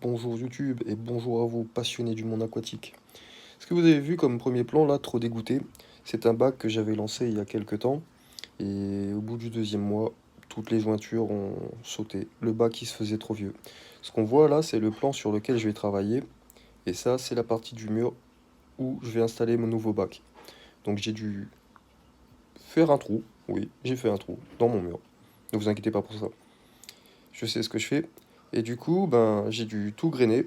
bonjour YouTube et bonjour à vous passionnés du monde aquatique. Ce que vous avez vu comme premier plan là, trop dégoûté, c'est un bac que j'avais lancé il y a quelques temps et au bout du deuxième mois, toutes les jointures ont sauté. Le bac il se faisait trop vieux. Ce qu'on voit là, c'est le plan sur lequel je vais travailler et ça, c'est la partie du mur où je vais installer mon nouveau bac. Donc j'ai dû faire un trou, oui, j'ai fait un trou dans mon mur. Ne vous inquiétez pas pour ça. Je sais ce que je fais. Et du coup, ben, j'ai dû tout grainer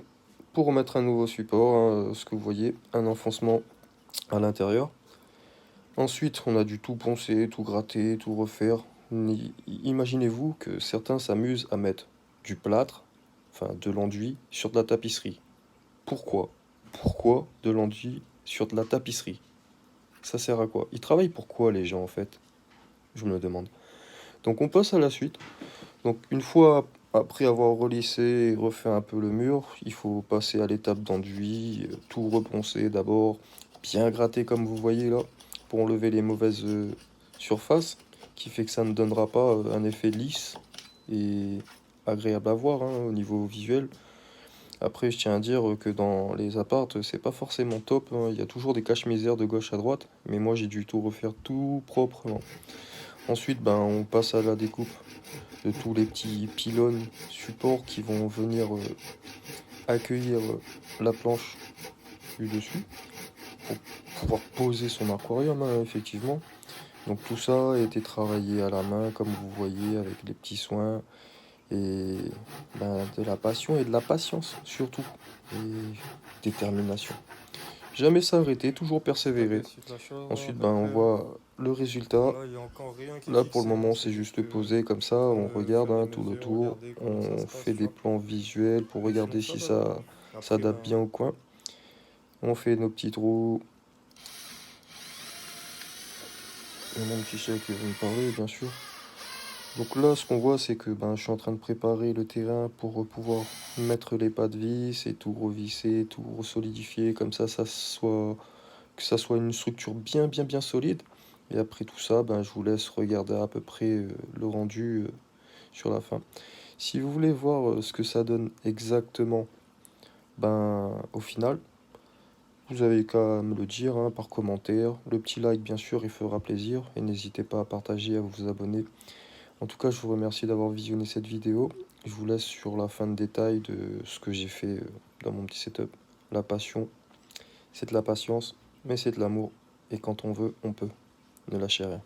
pour remettre un nouveau support, hein, ce que vous voyez, un enfoncement à l'intérieur. Ensuite, on a dû tout poncer, tout gratter, tout refaire. Imaginez-vous que certains s'amusent à mettre du plâtre, enfin de l'enduit, sur de la tapisserie. Pourquoi? Pourquoi de l'enduit sur de la tapisserie? Ça sert à quoi? Ils travaillent pour quoi les gens en fait? Je me le demande. Donc on passe à la suite. Donc une fois après avoir relissé et refait un peu le mur, il faut passer à l'étape d'enduit, tout reponcer d'abord, bien gratter comme vous voyez là, pour enlever les mauvaises surfaces, qui fait que ça ne donnera pas un effet lisse et agréable à voir hein, au niveau visuel. Après, je tiens à dire que dans les appartes, c'est pas forcément top, hein. Il y a toujours des caches-misères de gauche à droite, mais moi j'ai dû tout refaire tout proprement. Ensuite, ben, on passe à la découpe de tous les petits pylônes supports qui vont venir accueillir la planche du dessus pour pouvoir poser son aquarium, hein, effectivement. Donc tout ça a été travaillé à la main, comme vous voyez, avec les petits soins et ben, de la passion et de la patience surtout et détermination. Jamais s'arrêter, toujours Pas persévérer. de sifflation, Ensuite, ben, on d'après. voit le résultat. Là, il n'y a encore rien qui est Là, pour le fixé, hein. moment, C'est c'est juste juste que posé comme ça. en train On de regarde faire des hein, tout le mesures, tour. regarder comment ça On se passe, fait tu des vois. plans visuels pour Mais sinon, regarder ça si va, hein. ça Après, s'adapte bien au coin. On fait nos petits trous. Et mon petit chat qui veut me parler, bien sûr. Donc là, ce qu'on voit, c'est que ben, je suis en train de préparer le terrain pour pouvoir mettre les pas de vis et tout revisser, tout solidifier, comme que ça soit une structure bien solide. Et après tout ça, ben, je vous laisse regarder à peu près le rendu sur la fin. Si vous voulez voir ce que ça donne exactement, ben, au final, vous avez qu'à me le dire hein, par commentaire. Le petit like, bien sûr, il fera plaisir. Et n'hésitez pas à partager, à vous abonner. En tout cas, je vous remercie d'avoir visionné cette vidéo. Je vous laisse sur la fin de détail de ce que j'ai fait dans mon petit setup. La passion, c'est de la patience, mais c'est de l'amour. Et quand on veut, on peut. Ne lâchez rien.